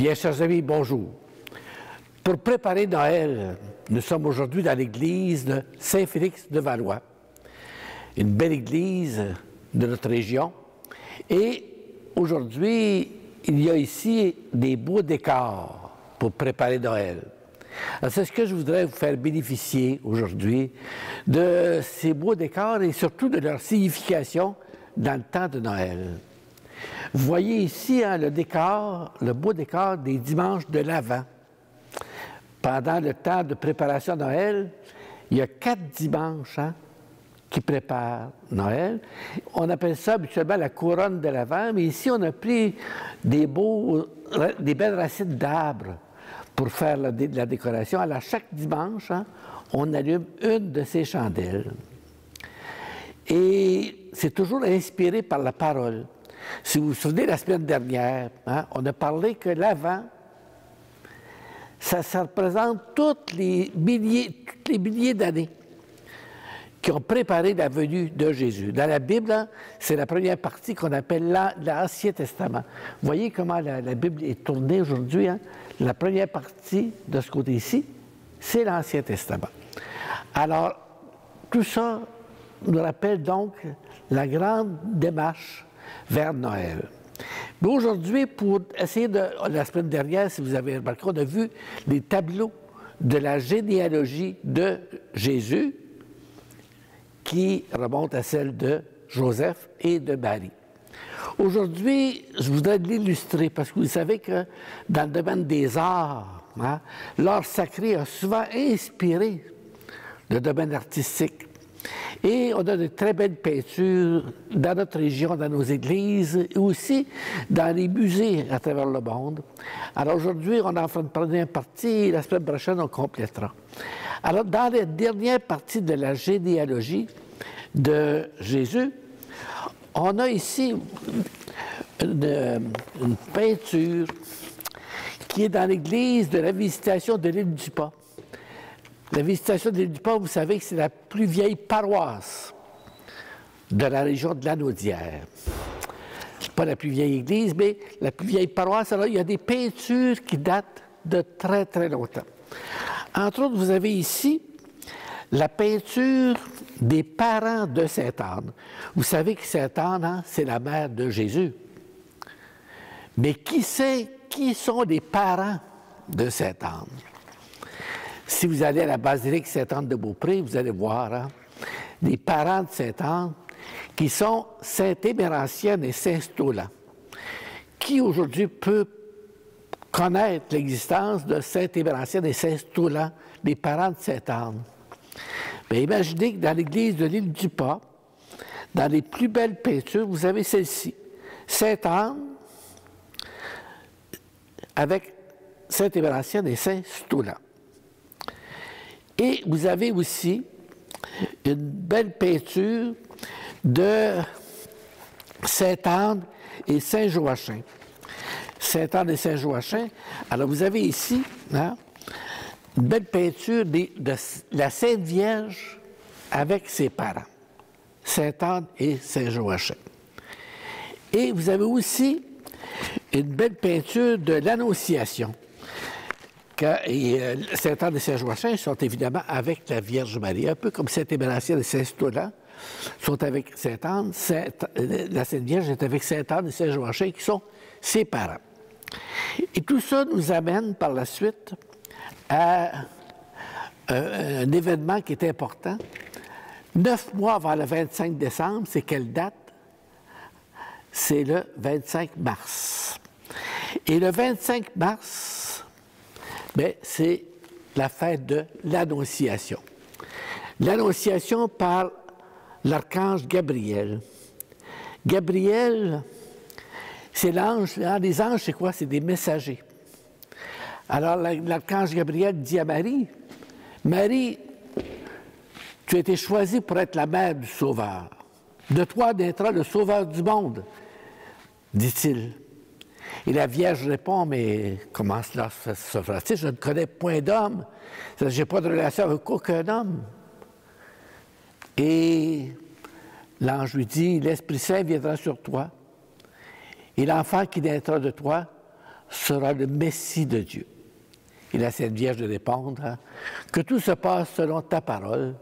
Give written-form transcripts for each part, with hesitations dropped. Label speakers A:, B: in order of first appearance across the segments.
A: Bien, chers amis, bonjour. Pour préparer Noël, nous sommes aujourd'hui dans l'église de Saint-Félix de Valois, une belle église de notre région. Et aujourd'hui, il y a ici des beaux décors pour préparer Noël. C'est ce que je voudrais vous faire bénéficier aujourd'hui, de ces beaux décors et surtout de leur signification dans le temps de Noël. Vous voyez ici le décor, le beau décor des dimanches de l'Avent. Pendant le temps de préparation de Noël, il y a 4 dimanches qui préparent Noël. On appelle ça habituellement la couronne de l'Avent, mais ici on a pris des belles racines d'arbres pour faire la décoration. Alors chaque dimanche, on allume une de ces chandelles. Et c'est toujours inspiré par la parole. Si vous vous souvenez, la semaine dernière, on a parlé que l'Avent, ça représente tous les milliers d'années qui ont préparé la venue de Jésus. Dans la Bible, c'est la première partie qu'on appelle l'Ancien Testament. Vous voyez comment la Bible est tournée aujourd'hui. La première partie de ce côté-ci, c'est l'Ancien Testament. Alors, tout ça nous rappelle donc la grande démarche vers Noël. Mais aujourd'hui, pour essayer de... La semaine dernière, si vous avez remarqué, on a vu les tableaux de la généalogie de Jésus qui remontent à celle de Joseph et de Marie. Aujourd'hui, je voudrais l'illustrer parce que vous savez que dans le domaine des arts, l'art sacré a souvent inspiré le domaine artistique. Et on a de très belles peintures dans notre région, dans nos églises, et aussi dans les musées à travers le monde. Alors aujourd'hui, on est en train de prendre une partie, et la semaine prochaine, on complétera. Alors, dans la dernière partie de la généalogie de Jésus, on a ici une peinture qui est dans l'église de la Visitation de l'île du Pas. La Visitation de l'île du Pas, vous savez que c'est la plus vieille paroisse de la région de Lanaudière. Ce n'est pas la plus vieille église, mais la plus vieille paroisse. Alors, il y a des peintures qui datent de très, très longtemps. Entre autres, vous avez ici la peinture des parents de Sainte Anne. Vous savez que Sainte Anne, c'est la mère de Jésus. Mais qui sont les parents de Sainte Anne? Si vous allez à la basilique Sainte-Anne de Beaupré, vous allez voir les parents de Sainte-Anne qui sont Sainte Émérancienne et Saint Stolan. Qui aujourd'hui peut connaître l'existence de Sainte Émérancienne et Saint Stolan, les parents de Sainte-Anne? Bien, imaginez que dans l'église de l'île du Pas, dans les plus belles peintures, vous avez celle-ci. Sainte-Anne avec Sainte Émérancienne et Saint Stolan. Et vous avez aussi une belle peinture de Sainte-Anne et Saint-Joachim. Sainte-Anne et Saint-Joachim. Alors, vous avez ici une belle peinture de la Sainte Vierge avec ses parents. Sainte-Anne et Saint-Joachim. Et vous avez aussi une belle peinture de l'Annonciation. Sainte-Anne et Saint-Joachim sont évidemment avec la Vierge Marie, un peu comme Sainte Émérancienne et Saint Stolan sont avec Sainte-Anne, la Sainte Vierge est avec Sainte-Anne et Saint-Joachim qui sont ses parents. Et tout ça nous amène par la suite à un événement qui est important. 9 mois avant le 25 décembre, c'est quelle date? C'est le 25 mars. Et le 25 mars, c'est la fête de l'Annonciation. L'Annonciation par l'archange Gabriel. Gabriel, c'est l'ange. Les anges, c'est quoi? C'est des messagers. Alors, l'archange Gabriel dit à Marie, « Marie, tu as été choisie pour être la mère du Sauveur. De toi naîtra le Sauveur du monde, dit-il. » Et la Vierge répond, mais comment cela se fera-t-il? Je ne connais point d'homme. Je n'ai pas de relation avec aucun homme. Et l'ange lui dit, l'Esprit Saint viendra sur toi. Et l'enfant qui naîtra de toi sera le Messie de Dieu. Et la Sainte Vierge de répondre, hein, que tout se passe selon ta parole,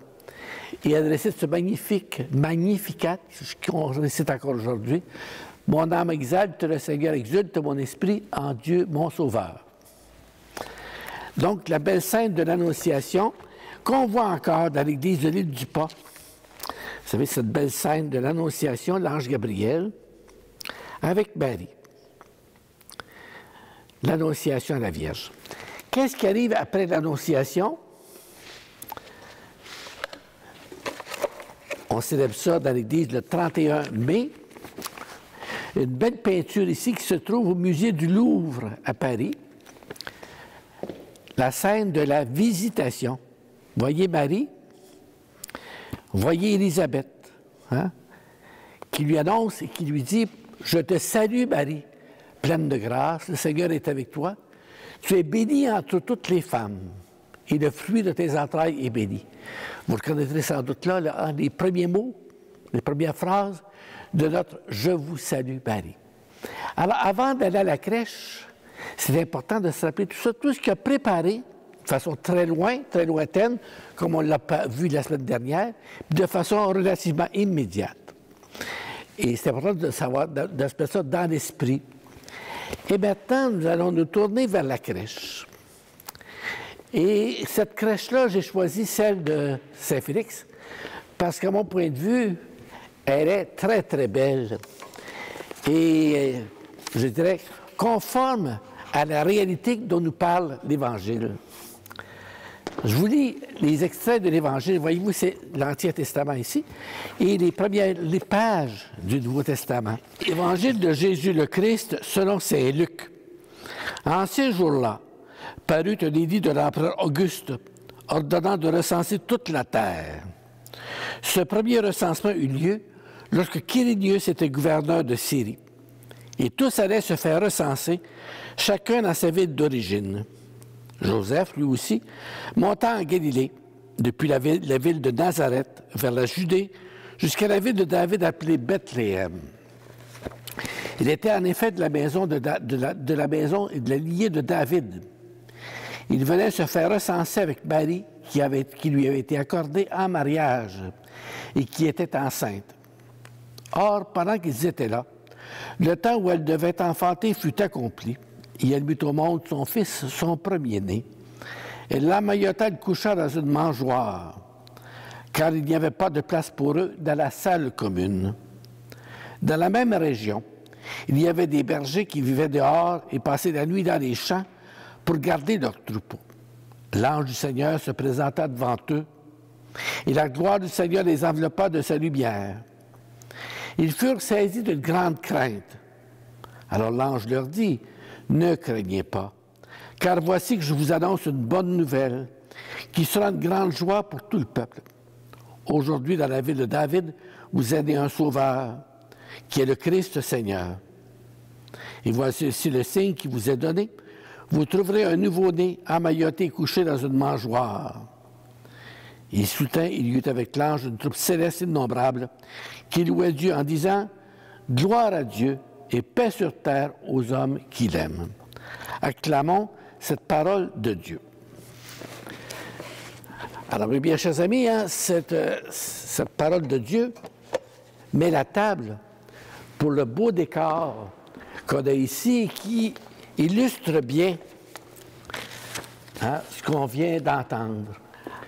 A: et adresser ce magnifique Magnificat, qu'on récite encore aujourd'hui. Mon âme exalte le Seigneur, exulte mon esprit en Dieu mon Sauveur. Donc, la belle scène de l'Annonciation, qu'on voit encore dans l'église de l'île du Pas. Vous savez, cette belle scène de l'Annonciation, l'ange Gabriel, avec Marie. L'Annonciation à la Vierge. Qu'est-ce qui arrive après l'Annonciation? On célèbre ça dans l'église le 31 mai. Une belle peinture ici qui se trouve au musée du Louvre à Paris. La scène de la Visitation. Voyez Marie, voyez Élisabeth, hein, qui lui annonce et qui lui dit « Je te salue Marie, pleine de grâce, le Seigneur est avec toi. Tu es bénie entre toutes les femmes, et le fruit de tes entrailles est béni. » Vous reconnaîtrez sans doute là les premiers mots, les premières phrases de notre « Je vous salue Marie ». Alors, avant d'aller à la crèche, c'est important de se rappeler tout ça, tout ce qu'il a préparé de façon très lointaine, comme on l'a vu la semaine dernière, de façon relativement immédiate. Et c'est important de savoir, de se mettre ça dans l'esprit. Et maintenant, nous allons nous tourner vers la crèche. Et cette crèche-là, j'ai choisi celle de Saint-Félix, parce qu'à mon point de vue, elle est très, très belle. Et je dirais conforme à la réalité dont nous parle l'Évangile. Je vous lis les extraits de l'Évangile. Voyez-vous, c'est l'Ancien Testament ici, et les pages du Nouveau Testament. Évangile de Jésus le Christ selon saint Luc. En ces jours-là, parut un édit de l'empereur Auguste, ordonnant de recenser toute la terre. Ce premier recensement eut lieu lorsque Quirinius était gouverneur de Syrie. Et tous allaient se faire recenser, chacun dans sa ville d'origine. Joseph, lui aussi, monta en Galilée, depuis la ville de Nazareth, vers la Judée, jusqu'à la ville de David appelée Bethléem. Il était en effet de la maison de la maison et de la lignée de David. Il venait se faire recenser avec Marie, qui lui avait été accordée en mariage et qui était enceinte. Or, pendant qu'ils étaient là, le temps où elle devait enfanter fut accompli, et elle mit au monde son fils, son premier-né. Elle l'emmaillota et le coucha dans une mangeoire, car il n'y avait pas de place pour eux dans la salle commune. Dans la même région, il y avait des bergers qui vivaient dehors et passaient la nuit dans les champs pour garder leurs troupeaux. L'ange du Seigneur se présenta devant eux, et la gloire du Seigneur les enveloppa de sa lumière. Ils furent saisis d'une grande crainte. Alors l'ange leur dit, « Ne craignez pas, car voici que je vous annonce une bonne nouvelle, qui sera une grande joie pour tout le peuple. Aujourd'hui, dans la ville de David, vous avez un sauveur, qui est le Christ Seigneur. Et voici aussi le signe qui vous est donné. Vous trouverez un nouveau-né emmailloté et couché dans une mangeoire. » Il soutint, il y eut avec l'ange une troupe céleste innombrable qui louait Dieu en disant « Gloire à Dieu et paix sur terre aux hommes qui l'aiment. » Acclamons cette parole de Dieu. Alors, mes bien chers amis, hein, cette parole de Dieu met la table pour le beau décor qu'on a ici qui illustre bien ce qu'on vient d'entendre.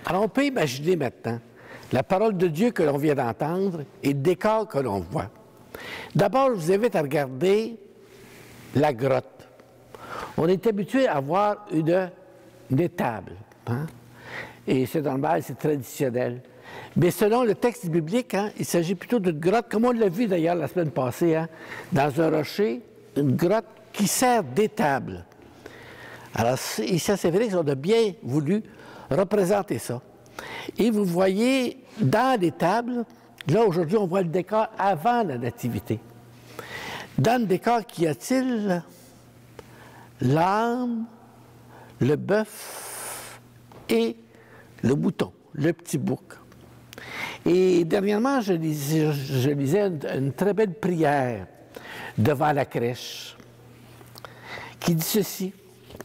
A: Alors, on peut imaginer maintenant la parole de Dieu que l'on vient d'entendre et le décor que l'on voit. D'abord, je vous invite à regarder la grotte. On est habitué à voir une étable. Hein? Et c'est normal, c'est traditionnel. Mais selon le texte biblique, hein, il s'agit plutôt d'une grotte, comme on l'a vu d'ailleurs la semaine passée, hein, dans un rocher, une grotte qui sert d'étable. Alors, ici à Saint-Félix, on a bien voulu représenter ça. Et vous voyez, dans l'étable, là aujourd'hui, on voit le décor avant la nativité. Dans le décor, qu'y a-t-il? L'âne, le bœuf et le mouton, le petit bouc. Et dernièrement, je lisais une très belle prière devant la crèche qui dit ceci,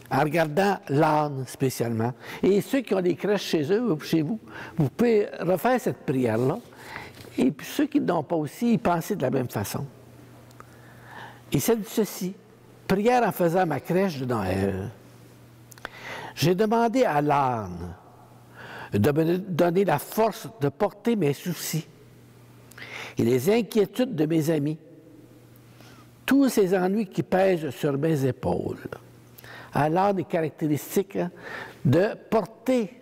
A: en regardant l'âne spécialement. Et ceux qui ont des crèches chez eux ou chez vous, vous pouvez refaire cette prière-là. Et puis ceux qui n'ont pas aussi, y penser de la même façon. Et ça dit ceci, prière en faisant ma crèche de Noël. J'ai demandé à l'âne de me donner la force de porter mes soucis et les inquiétudes de mes amis, tous ces ennuis qui pèsent sur mes épaules. À l'âne est caractéristique de porter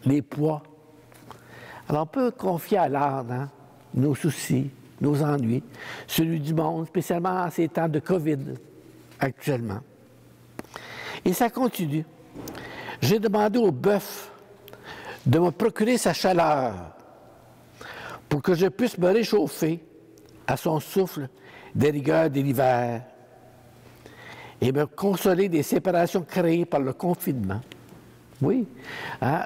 A: les poids. Alors on peut confier à l'âne nos soucis, nos ennuis, celui du monde, spécialement en ces temps de COVID actuellement. Et ça continue. J'ai demandé au bœuf de me procurer sa chaleur pour que je puisse me réchauffer à son souffle des rigueurs de l'hiver et me consoler des séparations créées par le confinement. Oui, hein?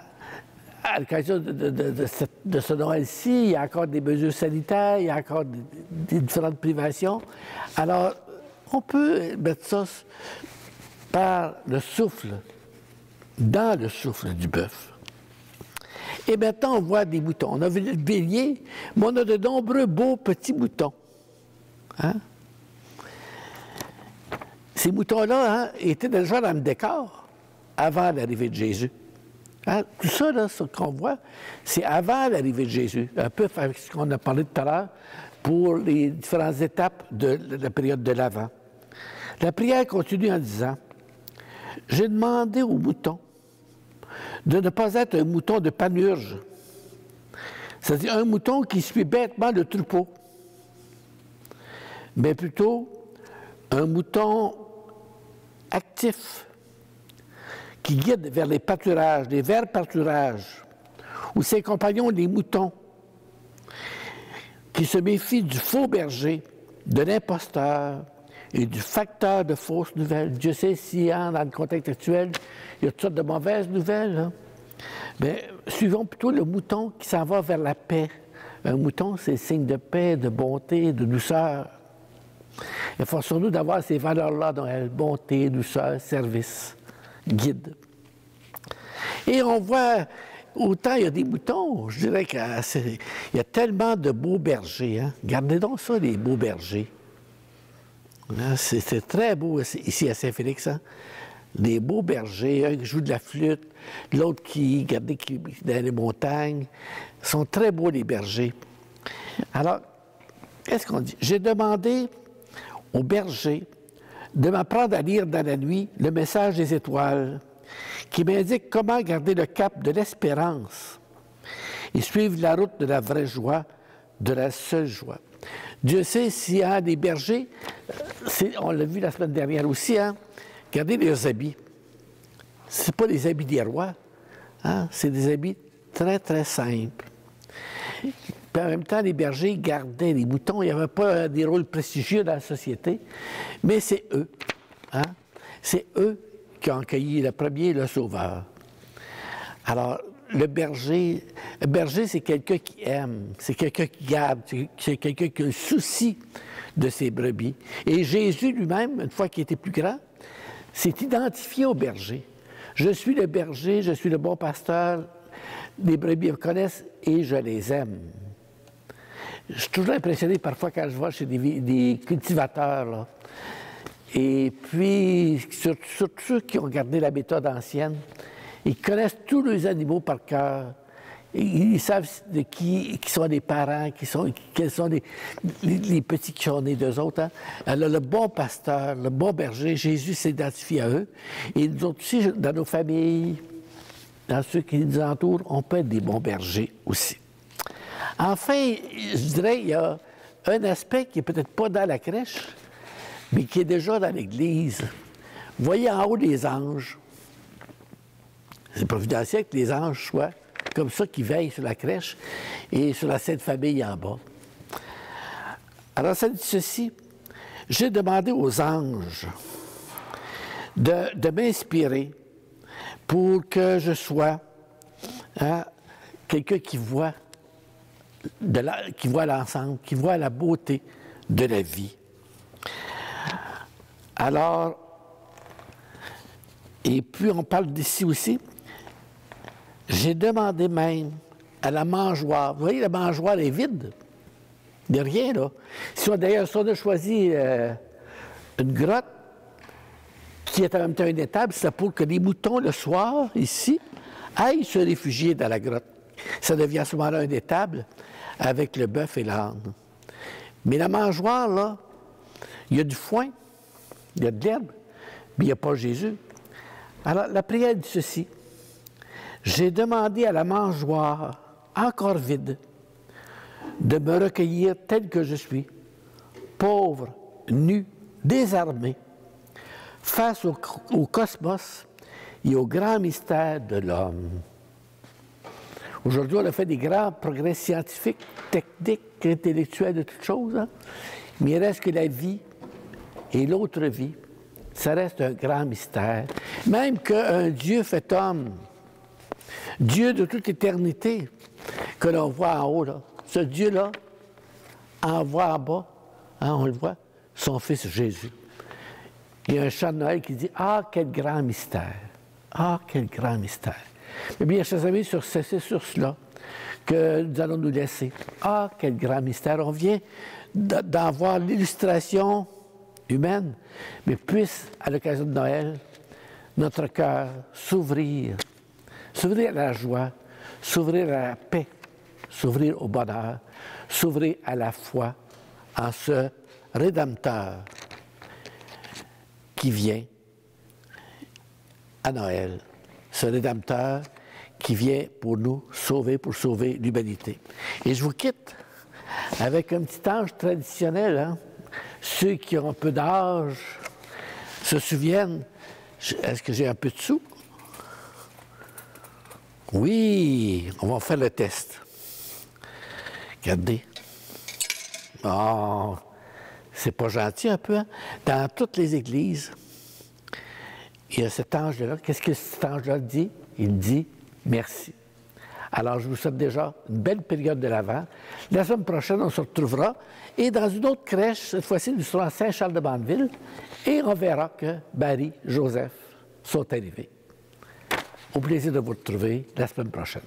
A: À l'occasion de ce Noël-ci, il y a encore des mesures sanitaires, il y a encore des différentes privations. Alors, on peut mettre ça par le souffle, dans le souffle du bœuf. Et maintenant, on voit des moutons. On a vu le bélier, mais on a de nombreux beaux petits moutons. Hein? Ces moutons-là étaient déjà dans le décor avant l'arrivée de Jésus. Hein? Tout ça, là, ce qu'on voit, c'est avant l'arrivée de Jésus. Un peu avec ce qu'on a parlé tout à l'heure pour les différentes étapes de la période de l'Avent. La prière continue en disant « J'ai demandé aux moutons de ne pas être un mouton de panurge, c'est-à-dire un mouton qui suit bêtement le troupeau, mais plutôt un mouton actif qui guide vers les pâturages, les verts pâturages, où ses compagnons, les moutons, qui se méfient du faux berger, de l'imposteur et du facteur de fausses nouvelles. Dieu sait si, dans le contexte actuel, il y a toutes sortes de mauvaises nouvelles. Hein? Mais suivons plutôt le mouton qui s'en va vers la paix. Un mouton, c'est signe de paix, de bonté, de douceur. Efforçons-nous d'avoir ces valeurs-là dans la bonté, douceur, service, guide. Et on voit, autant il y a des moutons, je dirais qu'il y a tellement de beaux bergers. Hein? Gardez donc ça, les beaux bergers. Hein? C'est très beau ici à Saint-Félix. Hein? Des beaux bergers, un qui joue de la flûte, l'autre qui est dans les montagnes. Ils sont très beaux, les bergers. Alors, qu'est-ce qu'on dit? J'ai demandé au berger de m'apprendre à lire dans la nuit le message des étoiles qui m'indique comment garder le cap de l'espérance et suivre la route de la vraie joie, de la seule joie. Dieu sait s'il y a des bergers, on l'a vu la semaine dernière aussi, hein, regardez leurs habits. Ce pas des habits des rois, hein, c'est des habits très, très simples. Puis en même temps, les bergers gardaient les moutons. Il n'y avait pas des rôles prestigieux dans la société, mais c'est eux. Hein? C'est eux qui ont accueilli le premier, le Sauveur. Alors, le berger, c'est quelqu'un qui aime, c'est quelqu'un qui garde, c'est quelqu'un qui a le souci de ses brebis. Et Jésus lui-même, une fois qu'il était plus grand, s'est identifié au berger. Je suis le berger, je suis le bon pasteur, les brebis me connaissent et je les aime. Je suis toujours impressionné parfois quand je vais chez des cultivateurs, là. Et puis, surtout ceux qui ont gardé la méthode ancienne, ils connaissent tous les animaux par cœur. Ils savent de qui sont les parents, quels sont les petits qui sont nés d'eux autres. Hein? Alors, le bon pasteur, le bon berger, Jésus s'identifie à eux. Et nous autres aussi, dans nos familles, dans ceux qui nous entourent, on peut être des bons bergers aussi. Enfin, je dirais, il y a un aspect qui n'est peut-être pas dans la crèche, mais qui est déjà dans l'Église. Vous voyez en haut les anges. C'est providentiel que les anges soient comme ça, qui veillent sur la crèche et sur la Sainte Famille en bas. Alors, ça dit ceci. J'ai demandé aux anges de m'inspirer pour que je sois quelqu'un qui voit l'ensemble, qui voit la beauté de la vie. Alors, Et puis, on parle d'ici aussi. J'ai demandé même à la mangeoire. Vous voyez, la mangeoire est vide. Il n'y a rien, là. D'ailleurs, si on a choisi une grotte qui est en même temps une étable, c'est pour que les moutons, le soir, ici, aillent se réfugier dans la grotte. Ça devient à ce moment-là une étable avec le bœuf et l'âne. Mais la mangeoire, là, il y a du foin, il y a de l'herbe, mais il n'y a pas Jésus. Alors, la prière dit ceci. J'ai demandé à la mangeoire, encore vide, de me recueillir tel que je suis, pauvre, nu, désarmé, face au cosmos et au grand mystère de l'homme. Aujourd'hui, on a fait des grands progrès scientifiques, techniques, intellectuels, de toutes choses, hein? Mais il reste que la vie et l'autre vie, ça reste un grand mystère. Même qu'un Dieu fait homme, Dieu de toute éternité, que l'on voit en haut, là, ce Dieu-là envoie en bas, hein, on le voit, son Fils Jésus. Il y a un chant de Noël qui dit « Ah, quel grand mystère! Ah, quel grand mystère! » Eh bien, chers amis, c'est sur cela que nous allons nous laisser. Ah, quel grand mystère! On vient d'en voir l'illustration humaine, mais puisse, à l'occasion de Noël, notre cœur s'ouvrir à la joie, s'ouvrir à la paix, s'ouvrir au bonheur, s'ouvrir à la foi en ce Rédempteur qui vient à Noël, ce Rédempteur qui vient pour nous sauver, pour sauver l'humanité. Et je vous quitte avec un petit ange traditionnel. Hein? Ceux qui ont un peu d'âge se souviennent. Est-ce que j'ai un peu de sous? Oui, on va faire le test. Regardez. Oh, c'est pas gentil un peu, hein? Dans toutes les églises, il y a cet ange-là. Qu'est-ce que cet ange-là dit? Il dit merci. Alors, je vous souhaite déjà une belle période de l'Avent. La semaine prochaine, on se retrouvera. Et dans une autre crèche, cette fois-ci, nous serons à Saint-Charles-de-Bandeville. Et on verra que Marie, Joseph sont arrivés. Au plaisir de vous retrouver la semaine prochaine.